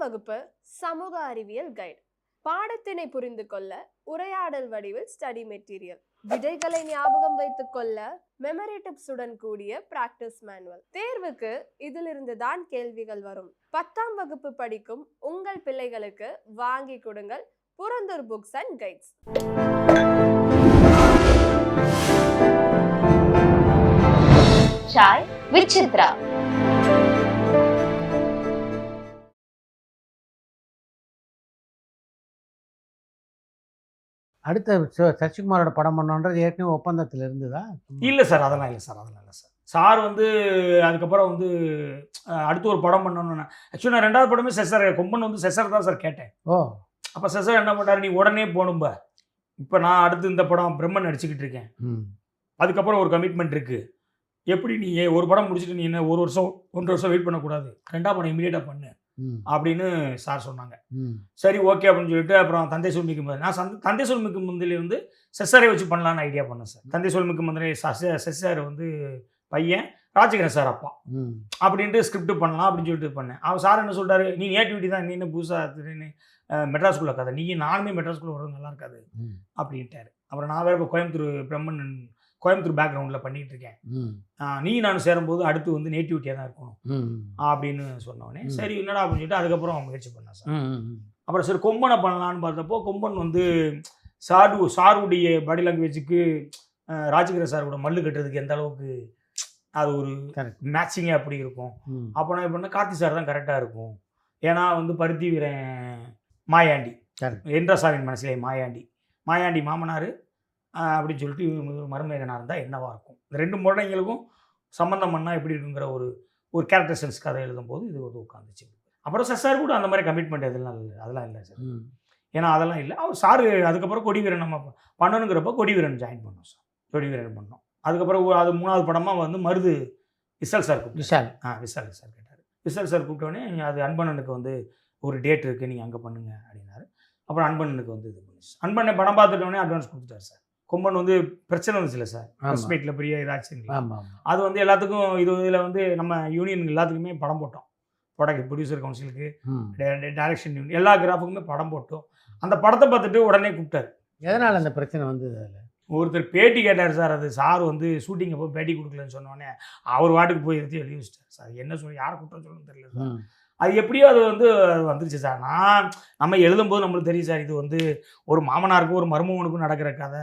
வகுப்பு சமூக அறிவியல் கைடு. பாடத்தினை புரிந்து கொள்ள உரையாடல் வடிவில் ஸ்டடி மெட்டீரியல். விடைகளை ஞாபகம் வைத்துக் கொள்ள மெமரி டிப்ஸுடன் கூடிய பிராக்டிஸ் மேனுவல். தேர்வுக்கு இதிலிருந்து தான் கேள்விகள் வரும். 10ஆம் வகுப்பு படிக்கும் உங்கள் பிள்ளைகளுக்கு வாங்கி கொடுங்கள் Purandur books and guides. Chai with Chitra. அடுத்த சசிகுமாரோட படம் பண்ணோன்றது ஏற்கனவே ஒப்பந்தத்தில் இருந்ததா? இல்லை சார், அதெல்லாம் இல்லை சார். சார் வந்து அதுக்கப்புறம் வந்து அடுத்து ஒரு படம் பண்ணணும்னு ஆக்சுவலி நான் 2வது படமே செசர் கொம்பன் வந்து செசர் தான் சார் கேட்டேன். அப்போ செசர் என்ன பண்ணார், நீ உடனே போகணும்ப, இப்போ நான் அடுத்து இந்த படம் பிரம்மன் நடிச்சுக்கிட்டு இருக்கேன், அதுக்கப்புறம் ஒரு கமிட்மெண்ட் இருக்குது, எப்படி நீ ஒரு படம் முடிச்சுட்டு நீ என்ன 1 வருஷம் 1.5 வருஷம் வெயிட் பண்ணக்கூடாது, 2ஆம் படம் இமீடியட்டாக பண்ணு அப்படின்னு சார் சொன்னாங்க. சரி ஓகே அப்படின்னு சொல்லிட்டு அப்புறம் தந்தை சொல்மிக்கு முந்தைய நான் தந்தை சொல்மிக்கு முந்தையில வந்து செஸ்ஸாரை வச்சு பண்ணலான்னு ஐடியா பண்ணேன் சார். தந்தை சொல்மிக்கு முந்தைய செஸ்ஸார் வந்து பையன், ராஜகிரன் சார் அப்பா அப்படின்ட்டு ஸ்கிரிப்ட் பண்ணலாம் அப்படின்னு சொல்லிட்டு பண்ணேன். அவர் சார் என்ன சொல்லிட்டாரு, நீ நேட்டிவிட்டி தான், நீ என்ன புதுசாக மெட்ராஸ்குள்ளே கதை, நானுமே மெட்ராஸ்குள்ளே வர்றது நல்லா இருக்காது அப்படின்ட்டாரு. அப்புறம் நான் வேறு இப்போ கோயம்புத்தூர் பேக்ரவுண்டில் பண்ணிகிட்டு இருக்கேன், நானும் சேரும்போது அடுத்து வந்து நேட்டிவிட்டியாக தான் இருக்கணும் அப்படின்னு சொன்னோடனே சரி என்னடா அப்படின்னு சொல்லிட்டு அதுக்கப்புறம் முயற்சி பண்ணேன் சார். அப்புறம் சரி கொம்பனை பண்ணலான்னு பார்த்தப்போ கொம்பன் வந்து சாருடைய பாடி லாங்குவேஜுக்கு ராஜகிர சார் கூட மல்லு கட்டுறதுக்கு எந்த அளவுக்கு அது ஒரு மேட்சிங்காக அப்படி இருக்கும். அப்போ நான் இப்போ கார்த்தி சார் தான் கரெக்டாக இருக்கும். ஏன்னா வந்து பருத்தி வீரன் மாயாண்டி, என்றசாவின் மனசிலே மாயாண்டி மாமனார் அப்படின்னு சொல்லிட்டு மருமகனாக இருந்தால் என்னவாக இருக்கும், இந்த 2 முறைங்களுக்கும் சம்மந்தம் பண்ணால் எப்படி இருக்குங்கிற ஒரு கேரக்டர் சென்ஸ் கதை எழுதும்போது இது வந்து உட்காந்துச்சு. அப்புறம் சார் கூட அந்த மாதிரி கமிட்மெண்ட் அதெல்லாம் இல்லை சார். ஏன்னா அதெல்லாம் இல்லை. அவர் சார் அதுக்கப்புறம் கொடிவீரன் நம்ம பண்ணணுங்கிறப்ப கொடிவீரன் ஜாயின் பண்ணோம் சார். கொடிவீரன் பண்ணோம். அதுக்கப்புறம் அது 3வது படமாக வந்து மருது விசால் சார் விசால் சார் கேட்டார். விசால் சார் கூப்பிட்டோடனே அது அன்பண்ணனுக்கு வந்து ஒரு டேட் இருக்குது, நீங்கள் அங்கே பண்ணுங்க அப்படின்னாரு. அப்புறம் அன்பண்ணனுக்கு வந்து இது பண்ணி அன்பண்ணை படம் பார்த்துட்டோடனே அட்வான்ஸ் கொடுத்துட்டார் சார். கொம்பன் வந்து பிரச்சனை வந்துச்சுல சார், ப்ரெஸ் மீட்டில் பெரிய இதாச்சு. அது வந்து எல்லாத்துக்கும் இதில் வந்து நம்ம யூனியன் எல்லாத்துக்குமே படம் போட்டோம். ப்ரொடியூசர் கவுன்சிலுக்கு, டைரக்ஷன் யூனியன் எல்லா கிராஃபுக்குமே படம் போட்டோம். அந்த படத்தை பார்த்துட்டு உடனே கூப்பிட்டாரு. எதனால் அந்த பிரச்சனை வந்தது? அதில் ஒருத்தர் பேட்டி கேட்டார் சார். அது சார் வந்து ஷூட்டிங்கை போய் பேட்டி கொடுக்கலன்னு சொன்னோடனே அவர் வாட்டுக்கு போய் எடுத்து எழுதி வச்சிட்டார் சார். என்ன சொல்லி யாரை கூப்பிட்டு சொல்லணும்னு தெரியல சார். அது எப்படியோ அது வந்து வந்துருச்சு சார். நம்ம எழுதும்போது நம்மளுக்கு தெரியும் சார், இது வந்து ஒரு மாமனாருக்கும் ஒரு மருமகனுக்கும் நடக்கிற கதை.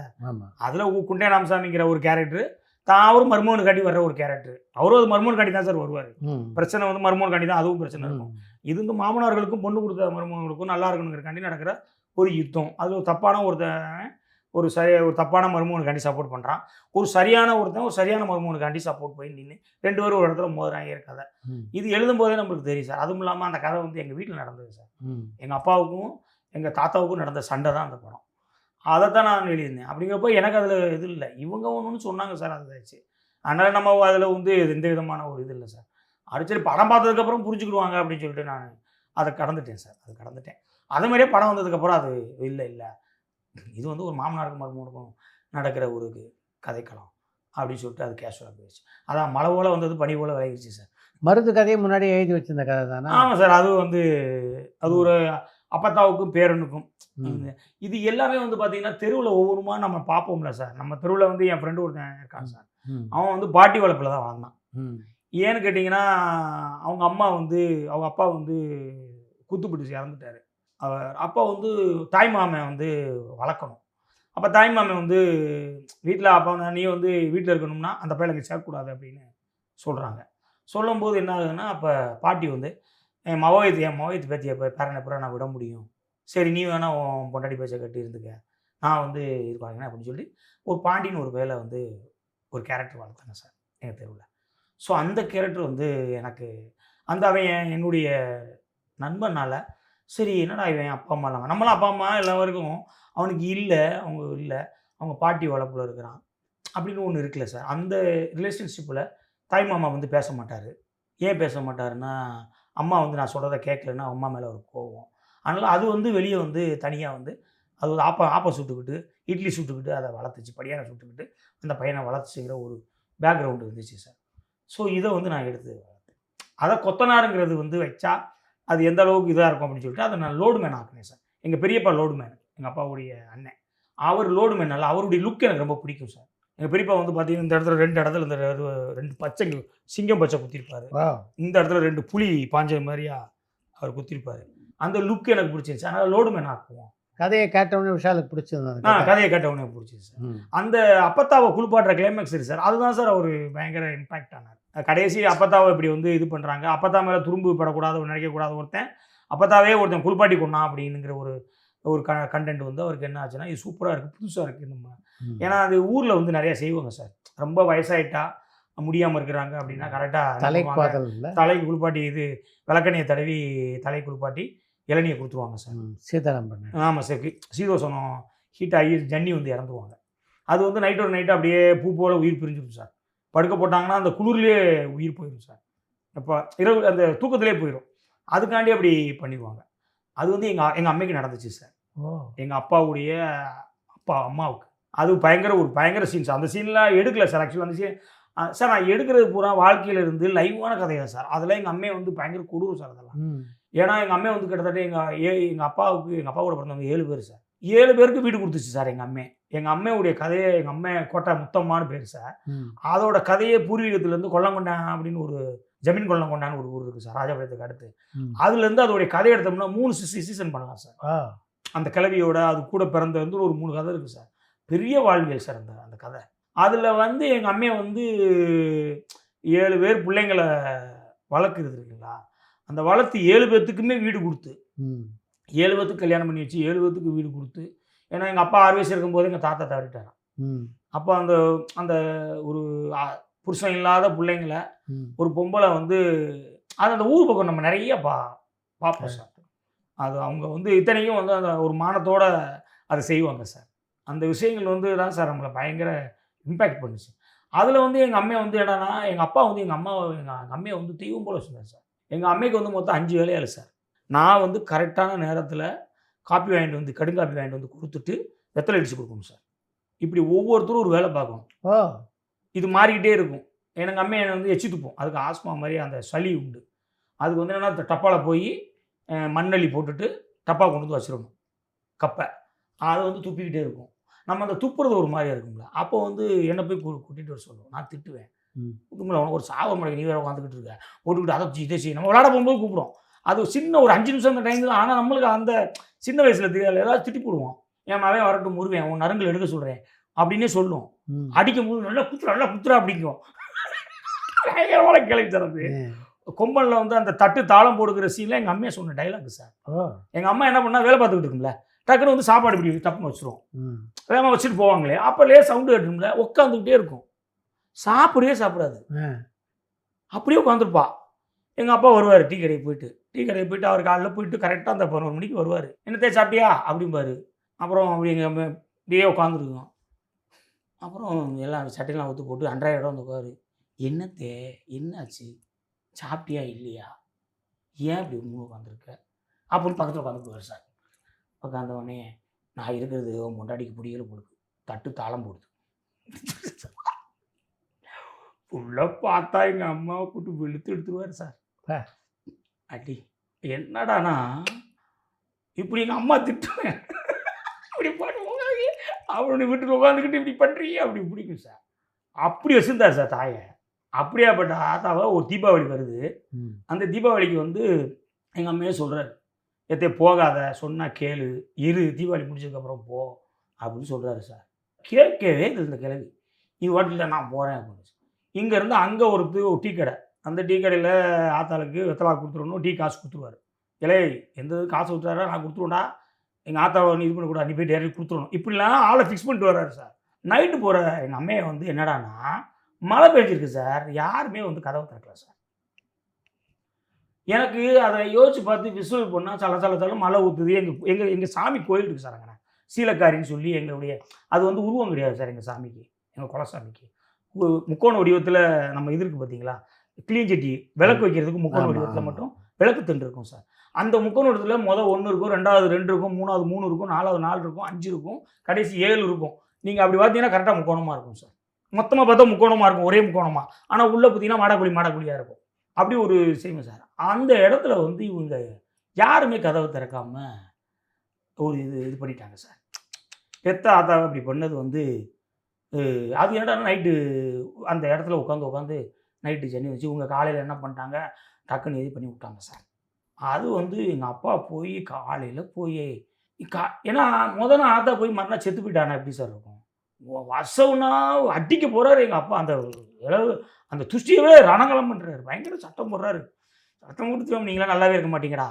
அதில் குண்டே ராமசாமிங்கிற ஒரு கேரக்டர் தான் ஒரு மருமகனு காட்டி வர்ற ஒரு கேரக்டர். அவரும் அது மருமகன் காட்டி தான் சார் வருவார். பிரச்சனை வந்து மருமகன் காட்டி தான் அதுவும் பிரச்சனை இருக்கும். இது வந்து மாமனார்களுக்கும் பொண்ணு கொடுத்த மருமகனுக்கும் நல்லா இருக்கணுங்கிறக்காண்டி நடக்கிற ஒரு யுத்தம். அது ஒரு தப்பான ஒரு தப்பான மருமகனுக்காண்டி சப்போர்ட் பண்ணுறான், ஒரு சரியான ஒரு சரியான மருமகனுக்காண்டி சப்போர்ட் போய் நின்று 2 பேரும் ஒரு இடத்துல மோதுறாங்க கதை. இது எழுதும் போதே நம்மளுக்கு தெரியும் சார். அதுவும் இல்லாமல் அந்த கதை வந்து எங்கள் வீட்டில் நடந்தது சார். எங்கள் அப்பாவுக்கும் எங்கள் தாத்தாவுக்கும் நடந்த சண்டை தான் அந்த படம். அதை தான் நான் எழுதியிருந்தேன். அப்படிங்கிறப்போ எனக்கு அதில் இது இல்லை, இவங்க ஒன்றுன்னு சொன்னாங்க சார், அது ஆச்சு. அதனால் நம்ம அதில் வந்து எந்த விதமான ஒரு இது இல்லை சார். சரி படம் பார்த்ததுக்கப்புறம் புரிஞ்சுக்கிடுவாங்க அப்படின்னு சொல்லிட்டு நான் அதை கடந்துட்டேன் சார். அதே மாதிரியே படம் வந்ததுக்கப்புறம் அது இல்லை இது வந்து ஒரு மாமனாருக்கும் மருமகனுக்கும் நடக்கிற ஒரு கதைக்களம் அப்படின்னு சொல்லிட்டு அது கேஷுவலாக போயிடுச்சு. அதான் மழை போல் வந்தது பனி போல் விளையிடுச்சு சார். மருது கதையை முன்னாடி எழுதி வச்சிருந்த கதை தானே? ஆமாம் சார். அது வந்து அது ஒரு அப்பத்தாவுக்கும் பேரனுக்கும். இது எல்லாமே வந்து பார்த்தீங்கன்னா தெருவில் ஒவ்வொருமா நம்ம பார்ப்போம்ல சார். நம்ம தெருவில் வந்து என் ஃப்ரெண்டு ஒருத்தன் இருக்கான் சார். அவன் வந்து பாட்டி வளர்ப்பில் தான் வாழ்ந்தான். ஏன்னு கேட்டிங்கன்னா அவங்க அப்பா வந்து குத்துப்பிடிச்சு இறந்துட்டார். அப்போ வந்து தாய்மாமன் வந்து வளர்க்கணும். அப்போ தாய்மாமன் வந்து வீட்டில் அப்பா நீ வந்து வீட்டில் இருக்கணும்னா அந்த பையனுக்கு சேர்க்கக்கூடாது அப்படின்னு சொல்கிறாங்க. சொல்லும்போது என்ன ஆகுதுன்னா, அப்போ பாட்டி வந்து என் மவயத்து பேத்தியை பேரனை பூரா நான் விட முடியும், சரி நீ வேணால் உன் பொண்டாட்டி பேச்சை கட்டி இருந்துக்க, நான் வந்து இது பாருங்க அப்படின்னு சொல்லி ஒரு பாண்டின்னு ஒரு வேலை வந்து ஒரு கேரக்டர் வளர்த்தாங்க சார் எங்கள் தெருவில். ஸோ அந்த கேரக்டர் வந்து எனக்கு அவன் என்னுடைய நண்பனால் சரி என்னடா இவன் அப்பா அம்மா இல்லாமல் நம்மளாம் அப்பா அம்மா எல்லாருக்கும் அவனுக்கு அவங்க பாட்டி வளர்ப்பில் இருக்கிறான் அப்படின்னு ஒன்று இருக்குல்ல சார். அந்த ரிலேஷன்ஷிப்பில் தாய்மாமா வந்து பேச மாட்டார். ஏன் பேச மாட்டாருன்னா, அம்மா வந்து நான் சொல்கிறத கேட்கலன்னா அம்மா மேலே ஒரு கோவம். அதனால் அது வந்து வெளியே வந்து தனியாக வந்து அது ஒரு ஆப்பை சுட்டுக்கிட்டு இட்லி சுட்டுக்கிட்டு அதை வளர்த்துச்சு, படியான சுட்டுக்கிட்டு அந்த பையனை வளர்த்துச்சுங்கிற ஒரு பேக்ரவுண்டு இருந்துச்சு சார். ஸோ இதை வந்து நான் எடுத்து வளர்த்தேன். அதை கொத்தனாருங்கிறது வந்து வச்சா அது எந்த அளவுக்கு இதாக இருக்கும் அப்படின்னு சொல்லிட்டு அதை நான் லோடு மேன் ஆக்குனேன் சார். எங்கள் பெரியப்பா லோடு மேன், எங்கள் அப்பாவுடைய அண்ணன். அவர் லோடு மேனால அவருடைய லுக் எனக்கு ரொம்ப பிடிக்கும் சார். எங்கள் பெரியப்பா வந்து பார்த்தீங்கன்னா இந்த இடத்துல 2 இடத்துல இந்த 2 பச்சை சிங்கம் பச்சை குத்திருப்பாரு. இந்த இடத்துல 2 புலி பாஞ்ச மாதிரியா அவர் குத்திருப்பாரு. அந்த லுக் எனக்கு பிடிச்சிருந்துச்சு. அதனால் லோடு மேன் ஆக்குவோம். கதையை கேட்டவொடனே விஷாலுக்கு பிடிச்சிருந்தது. கதையை கேட்டவொடனே பிடிச்சிது சார். அந்த அப்பத்தாவை குளிப்பாட்டுற கிளைமேக்ஸ் இருக்கு சார், அதுதான் சார் அவர் பயங்கர இம்பாக்ட் ஆனார். கடைசி அப்பத்தாவை இப்படி வந்து இது பண்ணுறாங்க, அப்பத்தா மேலே துரும்பு படக்கூடாது, நினைக்கக்கூடாது, ஒருத்தன் அப்பத்தாவே ஒருத்தன் குளிப்பாட்டி கொண்டான் அப்படிங்கிற ஒரு கண்டென்ட் வந்து அவருக்கு என்ன ஆச்சுன்னா, இது சூப்பராக இருக்குது, புதுசாக இருக்குது நம்ம. ஏன்னா அது ஊரில் வந்து நிறையா செய்வாங்க சார். ரொம்ப வயசாயிட்டா முடியாமல் இருக்கிறாங்க அப்படின்னா கரெக்டாக தலைக்கு குளிப்பாட்டி இது விளக்கெண்ணையை தடவி தலை குளிப்பாட்டி இளநியை கொடுத்துருவாங்க சார். சீதாராம் பண்ண. ஆமாம் சார். சீதோசனம் ஹீட் ஆகி ஜன்னி வந்து இறந்துருவாங்க. அது வந்து நைட்டோட நைட்டு அப்படியே பூ போல் உயிர் பிரிஞ்சிடும் சார். படுக்க போட்டாங்கன்னா அந்த குளிர்லேயே உயிர் போயிடும் சார். இப்போ இரவு அந்த தூக்கத்திலே போயிடும். அதுக்காண்டி அப்படி பண்ணிடுவாங்க. அது வந்து எங்கள் அம்மைக்கு நடந்துச்சு சார். எங்கள் அப்பாவுடைய அம்மாவுக்கு அது பயங்கர சீன் சார். அந்த சீன்லாம் எடுக்கல சார். ஆக்சுவலாக அந்த சீன் சார் நான் எடுக்கிறது பூரா வாழ்க்கையில் இருந்து லைவான கதையாக சார். அதெல்லாம் எங்கள் அம்மையை வந்து பயங்கர கொடூரம் சார் அதெல்லாம். ஏன்னா எங்கள் அம்மையை வந்து கிட்டத்தட்ட எங்கள் அப்பாவோட பிறந்தவங்க 7 பேர் சார். 7 பேருக்கு வீடு கொடுத்துச்சு சார் எங்கள் அம்மை. எங்கள் அம்மையுடைய கதையை எங்கள் அம்மை கோட்டை முத்தம்மான்னு பேர் சார். அதோட கதையே பூர்வீகத்துலேருந்து கொல்லங்கொண்டான் அப்படின்னு ஒரு ஜமீன் கொல்லங்கொண்டான்னு ஒரு ஊர் இருக்குது சார், ராஜபாளையத்துக்கு அடுத்து. அதுலேருந்து அதோடைய கதை எடுத்தோம்னா 3 சீசன் பண்ணலாம் சார். அந்த கிளவியோட அது கூட பிறந்த வந்து ஒரு 3 கதை இருக்குது சார். பெரிய வாழ்வியல் சார் அந்த கதை. அதில் வந்து எங்கள் அம்மையை வந்து 7 பேர் பிள்ளைங்களை வளர்க்குறது இருக்குங்களா, அந்த வளர்த்து 7 பேர்த்துக்குமே வீடு கொடுத்து 7 பேர்த்துக்கு கல்யாணம் பண்ணி வச்சு 7 பேர்த்துக்கு வீடு கொடுத்து. ஏன்னா எங்கள் அப்பா 6 வயசு இருக்கும்போது எங்கள் தாத்தா தவறிட்டாராம். அப்போ அந்த ஒரு புருஷன் இல்லாத பிள்ளைங்களை ஒரு பொம்பளை வந்து அது அந்த ஊர் பக்கம் நம்ம நிறைய பார்ப்போம் சார். அது அவங்க வந்து இத்தனைக்கும் வந்து அந்த ஒரு மானத்தோடு அதை செய்வாங்க சார். அந்த விஷயங்கள் வந்து தான் சார் நம்மளை பயங்கர இம்பேக்ட் பண்ணுச்சு. அதில் வந்து எங்கள் அம்மையை வந்து என்னன்னா, எங்கள் அப்பா வந்து எங்கள் அம்மையை வந்து தெய்வம் போல வச்சுருந்தார் சார். எங்கள் அம்மைக்கு வந்து மொத்தம் 5 வேலையாள் சார். நான் வந்து கரெக்டான நேரத்தில் காப்பி வாங்கிட்டு வந்து கடுங்காப்பி வாங்கிட்டு வந்து கொடுத்துட்டு வெத்தலை அடித்து கொடுக்கணும் சார். இப்படி ஒவ்வொருத்தரும் ஒரு வேலை பார்க்கணும். இது மாறிக்கிட்டே இருக்கும். எங்கள் அம்மையை வந்து எச்சி துப்போம். அதுக்கு ஆஸ்மா மாதிரி அந்த சளி உண்டு. அதுக்கு வந்து என்னென்னா டப்பாவில் போய் மண்ணள்ளி போட்டுட்டு டப்பா கொண்டு வந்து வச்சிடணும் கப்பை. அது வந்து துப்பிக்கிட்டே இருக்கும். நம்ம அந்த துப்புறது ஒரு மாதிரியா இருக்குங்களா, அப்போ வந்து என்னை போய் கூட்டிகிட்டு வர சொல்லுவோம். நான் திட்டுவேன். குடும்பத்தில் உனக்கு ஒரு சாவ முறை நீ வேறு உட்காந்துக்கிட்டு இருக்க போட்டுக்கிட்டு அதை இதை செய்ய நம்ம விளாட போகும்போது கூப்பிடும். அது சின்ன ஒரு 5 நிமிஷம் அந்த டைம் தான். ஆனால் நம்மளுக்கு அந்த சின்ன வயசில் தெரியாது, ஏதாவது திட்டி போடுவோம். என் மகன் வரட்டும் முருவேன், உன் நரங்கள் எடுக்க சொல்கிறேன் அப்படின்னே சொல்லும். அடிக்கும் போது நல்லா குத்துறா அப்படிங்கும். பயங்கரமான கேள்வி சார். அது கொம்பனில் வந்து அந்த தட்டு தாளம் போடுக்கிற சீனில் எங்கள் அம்மையை சொன்ன டைலாக் சார். எங்கள் அம்மா என்ன பண்ணால் வேலை பார்த்துக்கிட்டு இருக்கும்ல, டக்குன்னு வந்து சாப்பாடு இப்படி தப்புன்னு வச்சுருவோம். வேகமாக வச்சுட்டு போவாங்களே, அப்போலே சவுண்டு கட்டும்ல, உட்காந்துக்கிட்டே இருக்கும். சாப்பிடாது, அப்படியே உட்காந்துருப்பா. எங்கள் அப்பா வருவார் டீ கடைக்கு போயிட்டு அவர் காலைல போயிட்டு கரெக்டாக அந்த 11 மணிக்கு வருவார். என்னத்தே சாப்பிட்டியா அப்படிம்பாரு. அப்புறம் அப்படி எங்கள் அம்மா இப்படியே உட்காந்துருக்கோம். அப்புறம் எல்லாம் சட்டையெல்லாம் ஊற்றி போட்டு 2,000 இடம் வந்து உட்காரு. என்னத்தே என்னாச்சு, சாப்பிட்டியா இல்லையா, ஏன் இப்படி உட்காந்துருக்க அப்படின்னு பக்கத்தில் உட்காந்துக்குவார் சார். உட்காந்தவொடனே நான் இருக்கிறது உன் பொண்டாட்டிக்கு பிடிக்கல போடுது, தட்டு தாளம் போடுது. உள்ளே பார்த்தா எங்கள் அம்மாவை கூட்டு வெளுத்து எடுத்துருவார் சார். அடி என்னடானா இப்படி எங்கள் அம்மா திட்டுவேன், இப்படி பண்ணுவோம் அவனுடைய வீட்டுக்கு உட்காந்துக்கிட்டு இப்படி பண்ணுறீங்க அப்படி பிடிக்கும் சார். அப்படி வச்சுருந்தார் சார் தாயை. அப்படியாப்பட்ட ஆத்தாவை ஒரு தீபாவளி வருது. அந்த தீபாவளிக்கு வந்து எங்கள் அம்மையே சொல்கிறார், எத்தே போகாத, சொன்னால் கேளு, தீபாவளி முடிச்சதுக்கப்புறம் போ அப்படின்னு சொல்கிறாரு சார். கேட்கவே இந்த கிழவி, நீ வாட்டில் நான் போகிறேன் அப்படின்னு. இங்கேருந்து அங்கே ஒரு டீ கடை, அந்த டீ கடையில் ஆத்தாளுக்கு வெத்தலா கொடுத்துடணும், டீ காசு கொடுத்துருவார். இலை எந்த காசு கொடுத்துறாரா நான் கொடுத்துருவோண்டா, எங்கள் ஆத்தாவை நீ இது பண்ணக்கூடாது, நீ போய் டேரக்ட் கொடுத்துடணும். இப்படிலாம் ஆளை ஃபிக்ஸ் பண்ணிட்டு வர்றாரு சார். நைட்டு போகிற எங்கள் அம்மையை வந்து என்னடானா மழை பெஞ்சிருக்கு சார், யாருமே வந்து கதவை திறக்கல சார். எனக்கு அதை யோசிச்சு பார்த்து விசுவல் பண்ணால் சல மழை ஊற்றுது. எங்கள் சாமி கோயில் இருக்குது சார். அங்கே சீலக்காரின்னு சொல்லி எங்களுடைய அது வந்து உருவம் கிடையாது சார் எங்கள் சாமிக்கு, எங்கள் குலசாமிக்கு. முக்கோண வடிவத்தில் நம்ம இது இருக்குது பார்த்தீங்களா, கிளீஞ்சட்டி விளக்கு வைக்கிறதுக்கு முக்கோண வடிவத்தில் மட்டும் விளக்கு தண்டு இருக்கும் சார். அந்த முக்கோண வடிவத்தில் மொதல் 1 இருக்கும், 2வது 2 இருக்கும், 3வது 3 இருக்கும், 4வது 4 இருக்கும், 5 இருக்கும், கடைசி 7 இருக்கும். நீங்கள் அப்படி பார்த்தீங்கன்னா கரெக்டாக முக்கோணமாக இருக்கும் சார். மொத்தமாக பார்த்தா முக்கோணமாக இருக்கும், ஒரே முக்கோணமாக. ஆனால் உள்ளே பார்த்தீங்கன்னா மாடாக்குழியாக இருக்கும். அப்படி ஒரு செய்வேன் சார். அந்த இடத்துல வந்து இவங்க யாருமே கதவை திறக்காம ஒரு இது பண்ணிட்டாங்க சார். பெத்த ஆத்தா அப்படி பண்ணது வந்து அது என்னடா நைட்டு அந்த இடத்துல உட்காந்து நைட்டு ஜன்னி வச்சு இவங்க காலையில் என்ன பண்ணிட்டாங்க, டக்குன்னு இது பண்ணி விட்டாங்க சார். அது வந்து எங்கள் அப்பா போய் காலையில் போய் ஏன்னா முதல்ல ஆத்தா போய் மறுநாள் செத்து போயிட்டானா எப்படி சார் இருக்கும்? வசவுனா அடிக்க போகிறாரு எங்கள் அப்பா. அந்த இளவு அந்த துஷ்டியவே ரணகலம் பண்ணுறாரு, பயங்கர சட்டம் போடுறாரு. சட்டம் கொடுத்து நீங்களாம் நல்லாவே இருக்க மாட்டீங்கடா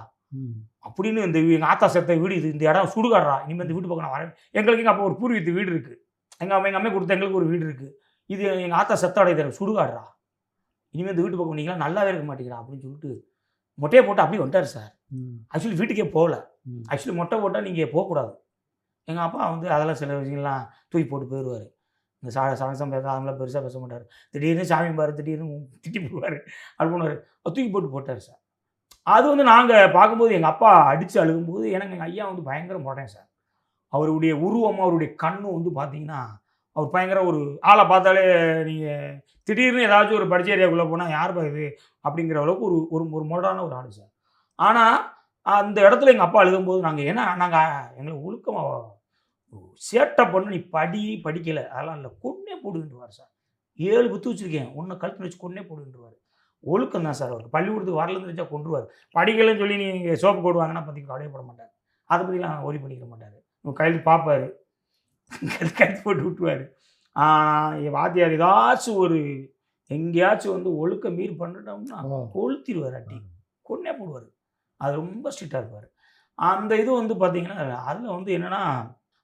அப்படின்னு. இந்த எங்கள் ஆத்தா செத்த வீடு இது, இந்த இடம் சுடுகாடுறா, இனிமேல் இந்த வீட்டு பக்கம் நான் வரேன். எங்களுக்கு எங்கள் அப்பா ஒரு பூர்வீகத்து வீடு இருக்குது, எங்கள் அம்மா கொடுத்த எங்களுக்கு ஒரு வீடு இருக்குது, இது எங்கள் ஆத்தா செத்த இடம் இது சுடுகாடுறா, இனிமேல் இந்த வீட்டு பக்கம் நீங்களாம் நல்லாவே இருக்க மாட்டீங்கடா அப்படின்னு சொல்லிட்டு மொட்டையை போட்டு அப்படியே வந்துட்டார் சார். ஆக்சுவலி வீட்டுக்கே போகல. ஆக்சுவலி மொட்டை போட்டால் நீங்கள் போகக்கூடாது. எங்கள் அப்பா வந்து அதெல்லாம் சில விஷயங்கள்லாம் தூக்கி போட்டு போயிடுவார். இந்த சமசம் பேச அதெல்லாம் பெருசாக பேச மாட்டார். திடீர்னு சாமி பாரு, திடீர்னு திட்டி போடுவார், அது பண்ணுவார். தூக்கி போட்டார் சார். அது வந்து நாங்கள் பார்க்கும்போது எங்கள் அப்பா அடித்து அழுகும்போது எனக்கு எங்கள் ஐயா வந்து பயங்கர மொட்டேன் சார். அவருடைய உருவமாக அவருடைய கண்ணும் வந்து பார்த்தீங்கன்னா அவர் பயங்கர ஒரு ஆளை பார்த்தாலே நீங்கள் திடீர்னு ஏதாச்சும் ஒரு படிச்ச ஏரியாவுக்குள்ளே போனால் யார் இது அப்படிங்கிற அளவுக்கு ஒரு ஒரு மொடான ஒரு ஆள் சார். ஆனால் அந்த இடத்துல எங்கள் அப்பா அழுகும்போது நாங்கள் எங்களை ஒழுக்கமாக சேட்டை பண்ண, நீ படிக்கலை அதெல்லாம் இல்லை, கொன்னே போடுன்றுவார் சார். 7 புத்து வச்சுருக்கேன், ஒன்று கழுத்து வச்சு கொன்னே போடுன்றுவார். ஒழுக்கம் தான் சார் அவருக்கு. பள்ளிக்கூடத்துக்கு வரலன்னு தெரிஞ்சா கொண்டுருவார். படிக்கலைன்னு சொல்லி நீங்கள் சோப்பு போடுவாங்கன்னா பற்றி கவலைப்பட மாட்டார், அதை பற்றிலாம் ஒரி பண்ணிக்க மாட்டார். கையில் பார்ப்பார், கழுத்து போட்டு விட்டுருவார். வாத்தியார் ஏதாச்சும் ஒரு எங்கேயாச்சும் வந்து ஒழுக்க மீறி பண்ணிட்டோம்னா கொளுத்திடுவார், அட்டி கொன்னே போடுவார். அது ரொம்ப ஸ்ட்ரிக்டாக இருப்பார். அந்த இது வந்து பார்த்தீங்கன்னா அதில் வந்து என்னென்னா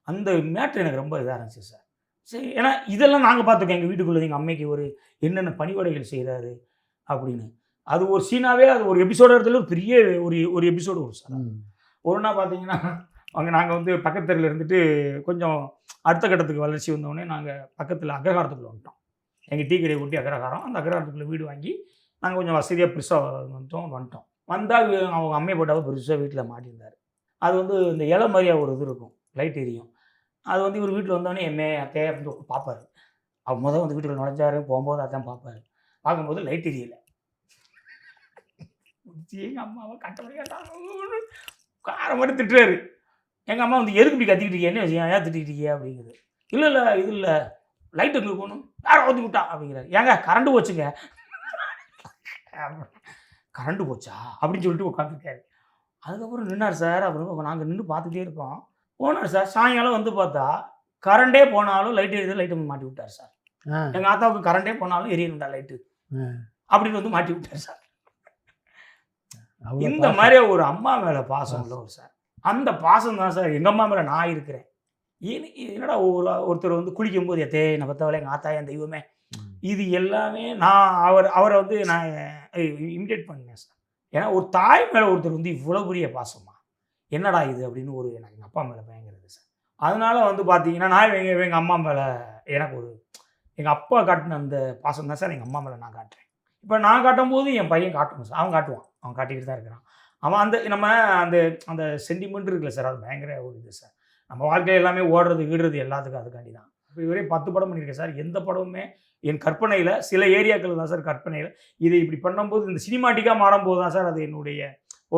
அந்த மேட்ரு எனக்கு ரொம்ப இதாக இருந்துச்சு சார். சரி, ஏன்னா இதெல்லாம் நாங்கள் பார்த்துக்கோம் எங்கள் வீட்டுக்குள்ளே எங்கள் அம்மைக்கு ஒரு என்னென்ன பணிவடைகள் செய்கிறாரு அப்படின்னு. அது ஒரு சீனாகவே அது ஒரு எபிசோடு இடத்துல ஒரு பெரிய ஒரு எபிசோடு வரும் சார். ஒரு நாள் பார்த்தீங்கன்னா நாங்கள் வந்து பக்கத்தில் இருந்துட்டு கொஞ்சம் அடுத்த கட்டத்துக்கு வளர்ச்சி வந்தோடனே நாங்கள் பக்கத்தில் அக்ரஹாரத்துக்குள்ளே வந்துட்டோம். எங்கள் டீ கடையை ஒட்டி அக்ரஹாரம், அந்த அக்ரஹாரத்துக்குள்ளே வீடு வாங்கி நாங்கள் கொஞ்சம் வசதியாக பெருசாக வந்துட்டோம். வந்தால் அவங்க அம்மையை போட்டாலும் பெருசாக வீட்டில் மாட்டியிருந்தார். அது வந்து இந்த இலை மாதிரியாக ஒரு இது இருக்கும், லைட் எரியும். அது வந்து இவர் வீட்டில் வந்தோடனே அத்தையே அப்படின்னு பார்ப்பார். அவர் முதல் வந்து வீட்டுக்குள்ள நுழைஞ்சாரு, போகும்போது அதான் பார்ப்பார். பார்க்கும்போது லைட் எரியலை. எங்கள் அம்மாவை கட்டப்படி கேட்டாங்க, காரை மட்டும் திட்டுறாரு. எங்கள் அம்மா வந்து எதுக்கு இப்படி கத்திக்கிட்டு இருக்கீங்க, என்ன விஷயம், ஏன் திட்டிக்கிட்டு இருக்கியா அப்படிங்குது. இல்லை இது இல்லை, லைட் எங்கே போகணும், யாரை ஊற்றி விட்டா அப்படிங்கிறாரு. ஏங்க கரண்ட் போச்சுங்க. கரண்ட் போச்சா அப்படின்னு சொல்லிட்டு உட்காந்துருக்காரு. அதுக்கப்புறம் நின்னார் சார். அப்புறம் நாங்கள் நின்று பார்த்துட்டே இருக்கோம். போனார் சார். சாயங்காலம் வந்து பார்த்தா கரண்டே போனாலும் லைட் எரியுது, லைட்டை மாட்டி விட்டார் சார். எங்கள் ஆத்தாவுக்கு கரண்டே போனாலும் எரியணுண்டா லைட்டு அப்படின்னு வந்து மாட்டி விட்டார் சார். இந்த மாதிரி ஒரு அம்மா மேலே பாசம் உள்ளவர் சார். அந்த பாசம் தான் சார் எங்கள் அம்மா மேலே நான் இருக்கிறேன். என்னடா ஒருத்தர் வந்து குளிக்கும் போது எத்தே நான் பத்தவளை எங்கள் ஆத்தா என் தெய்வமே, இது எல்லாமே நான் அவரை வந்து நான் இமிடேட் பண்ணேன் சார். ஏன்னா ஒரு தாய் மேலே ஒருத்தர் வந்து இவ்வளோ பெரிய பாசமா, என்னடா இது அப்படின்னு ஒரு எனக்கு எங்கள் அப்பா மேலே பயங்கிறது சார். அதனால வந்து பார்த்தீங்கன்னா நான் எங்கள் அம்மா மேலே எனக்கு ஒரு எங்கள் அப்பா காட்டின அந்த பாசம் தான் சார் எங்கள் அம்மா மேலே நான் காட்டுறேன். இப்போ நான் காட்டும் போது என் பையன் காட்டணும் சார். அவன் காட்டுவான், அவன் காட்டிக்கிட்டு தான் இருக்கிறான். அவன் அந்த நம்ம அந்த சென்டிமெண்ட் இருக்குல்ல சார், அது பயங்கர ஒரு இது சார். நம்ம வாழ்க்கையில் எல்லாமே ஓடுறது வீடுறது எல்லாத்துக்கும் அதுக்காண்டி தான். இப்போ இதுவரை 10 படம் பண்ணியிருக்கேன் சார். எந்த படமுமே என் கற்பனையில் சில ஏரியாக்கள் தான் சார் கற்பனையில் இதை இப்படி பண்ணும்போது இந்த சினிமாட்டிக்காக மாறும்போது தான் சார் அது என்னுடைய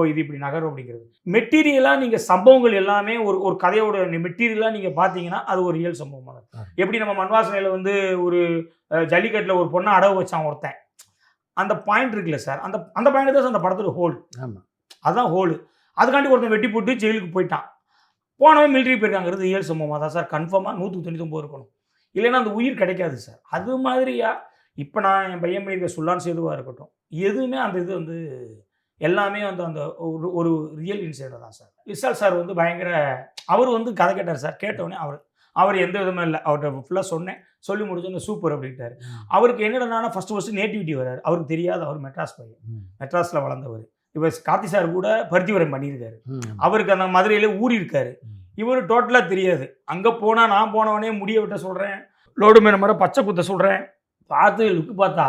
இது இப்படி நகரும் அப்படிங்கிறது. மெட்டீரியலாக நீங்கள் சம்பவங்கள் எல்லாமே ஒரு கதையோட மெட்டீரியலாக நீங்கள் பார்த்தீங்கன்னா அது ஒரு ரியல் சம்பவமாக தான். எப்படி நம்ம மண்வாசனையில் வந்து ஒரு ஜல்லிக்கட்டில் ஒரு பொண்ணை அடவு வச்சான் ஒருத்தன், அந்த பாயிண்ட் இருக்குல்ல சார், அந்த பாயிண்ட் தான் சார் அந்த படத்தோட ஹோல். ஆமாம், அதுதான் ஹோலு. அதுக்காண்டி ஒருத்தன் வெட்டி போட்டு ஜெயிலுக்கு போயிட்டான், போனவன் மிலிட்ரி போயிருக்காங்கிறது ரியல் சம்பவமாக தான் சார். கன்ஃபார்மாக 199 இருக்கணும், இல்லைன்னா அந்த உயிர் கிடைக்காது சார். அது மாதிரியா இப்போ நான் என் பையன் பண்ணியிருக்க சுல்லான் சேதுவாக இருக்கட்டும், எதுவுமே அந்த இது வந்து எல்லாமே வந்து அந்த ஒரு ரியல் இன்சிடென்ட் தான் சார். விஷால் சார் வந்து பயங்கர அவர் வந்து கதை கேட்டார் சார். கேட்டவுடனே அவர் எந்த விதமே இல்லை, அவர்கிட்ட ஃபுல்லாக சொன்னேன், சொல்லி முடிச்சோன்னே சூப்பர் அப்படின்ட்டார். அவருக்கு என்னென்னா ஃபஸ்ட்டு நேட்டிவிட்டி வராரு. அவருக்கு தெரியாது, அவர் மெட்ராஸ் பையன், மெட்ராஸில் வளர்ந்தவர். இப்போ கார்த்தி சார் கூட பருத்திவரம் பண்ணியிருக்காரு, அவருக்கு அந்த மதுரையில் ஊறி இருக்காரு. இவர் டோட்டலாக தெரியாது. அங்கே போனால் நான் போனவனே முடிய விட்ட சொல்கிறேன், லோடு மேன மாதிரி பச்சை குத்த சொல்கிறேன், பார்த்து லுக்கு பார்த்தா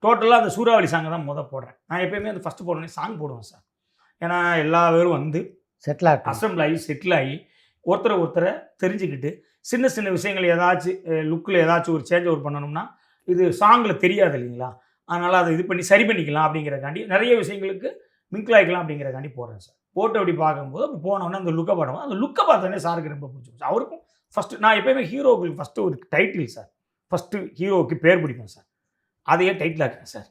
டோட்டலாக அந்த சூறாவளி சாங்கை தான் போடுறேன். நான் எப்போயுமே அந்த ஃபஸ்ட்டு போடுறேன் சாங் போடுவேன் சார். ஏன்னா எல்லா பேரும் வந்து அசம்பிள் ஆகி செட்டில் ஆகி ஒருத்தரை தெரிஞ்சுக்கிட்டு சின்ன சின்ன விஷயங்கள் ஏதாச்சும் லுக்கில் ஏதாச்சும் ஒரு சேஞ்ச் ஓவர் பண்ணணும்னா இது சாங்கில் தெரியாது இல்லைங்களா. அதனால் அதை இது பண்ணி சரி பண்ணிக்கலாம் அப்படிங்கிறக்காண்டி நிறைய விஷயங்களுக்கு மிங்கிள் ஆகிக்கலாம் அப்படிங்கிறக்காண்டி போடுறேன் சார். போட்டு அப்படி பார்க்கும்போது அப்படி போனோடனே அந்த லுக்கை பார்க்கும்போது அந்த லுக்கை பார்த்தோன்னே சாருக்கு ரொம்ப பிடிச்சிருச்சு. அவருக்கும் ஃபஸ்ட்டு நான் எப்போயுமே ஹீரோவுக்கு ஃபஸ்ட்டு ஒரு டைட்டில் சார், ஃபஸ்ட்டு ஹீரோவுக்கு பேர் பிடிக்கும் சார், அதையே டைட்டில் ஆக்குறேன் சார்.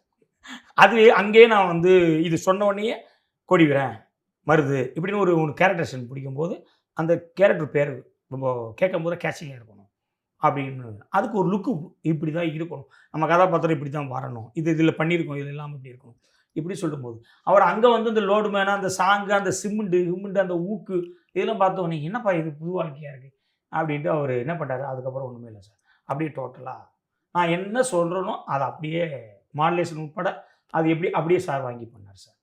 அது அங்கேயே நான் வந்து இது சொன்ன உடனேயே கொடிவிறேன் மருது இப்படின்னு ஒரு கேரக்டர்ஷன் பிடிக்கும்போது அந்த கேரக்டர் பேர் ரொம்ப கேட்கும் போது கேட்சிங்காக இருக்கணும் அப்படின்னு அதுக்கு ஒரு லுக்கு இப்படி தான் இருக்கணும், நம்ம கதாபாத்திரம் இப்படி தான் வரணும், இதில் பண்ணியிருக்கோம், இது இல்லாமல் இப்படி இருக்கணும் இப்படி சொல்லும்போது அவர் அங்கே வந்து இந்த லோடு மேனாக அந்த சாங்கு அந்த சிமெண்ட்டு அந்த ஊக்கு இதெல்லாம் பார்த்தோன்னே என்னப்பா இது புது வாழ்க்கையாக இருக்குது அப்படின்ட்டு அவர் என்ன பண்ணுறாரு. அதுக்கப்புறம் ஒன்றுமே இல்லை சார், அப்படியே டோட்டலாக நான் என்ன சொல்கிறேனோ அதை அப்படியே மாடுலேஷன் உட்பட அது எப்படி அப்படியே சார் வாங்கி பண்ணார் சார்.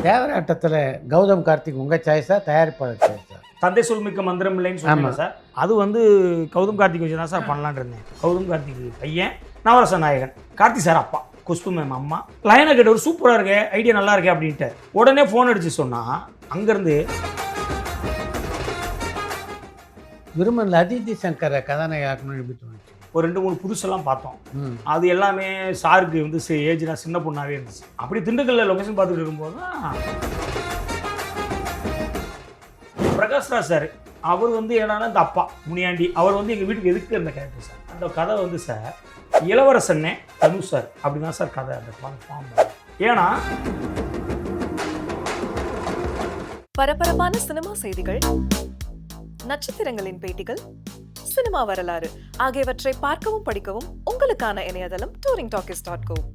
தேவராட்டத்தில் கௌதம் கார்த்திக் உங்கள் சாய்ஸா தயாரிப்பாளர் சாய்ஸா? தந்தை சொல்மிக்க மந்திரம் இல்லைன்னு சொன்னீங்க சார். அது வந்து கௌதம் கார்த்திக் வச்சு தான் சார் பண்ணலான் இருந்தேன். கௌதம் கார்த்திக் பையன், நவரச நாயகன், கார்த்தி சார் அப்பா, குஷ்பு மேம் அம்மா. லைனை கேட்ட ஒரு சூப்பராக இருக்கே, ஐடியா நல்லா இருக்கே அப்படின்ட்டு உடனே ஃபோன் அடித்து சொன்னால் அங்கேருந்து விருமனில் அதித்தி சங்கரை கதாநாயகி ஆக்கணும்னு எப்படி தோணுச்சு? ஒரு 2-3 புதுசெல்லாம் பார்த்தோம். அது எல்லாமே சாருக்கு வந்து ஏஜ்னா சின்ன பொண்ணாகவே இருந்துச்சு. அப்படி திண்டுக்கல்ல லொகேஷன் பார்த்துட்டு இருக்கும்போது தான் பிரகாஷ்ராஜ் சார் அவர் வந்து என்னன்னா இந்த அப்பா முனியாண்டி அவர் வந்து எங்கள் வீட்டுக்கு எதுக்கு இருந்த கேரக்டர் சார். அந்த கதை வந்து சார் இளவரசன்னே தனுஷ் சார் அப்படி தான் சார் கதை அந்த ஃபார்ம். ஏன்னா பரபரப்பான சினிமா செய்திகள், நட்சத்திரங்களின் பேட்டிகள், சினிமா வரலாறு ஆகியவற்றை பார்க்கவும் படிக்கவும் உங்களுக்கான இணையதளம் touringtalkies.co.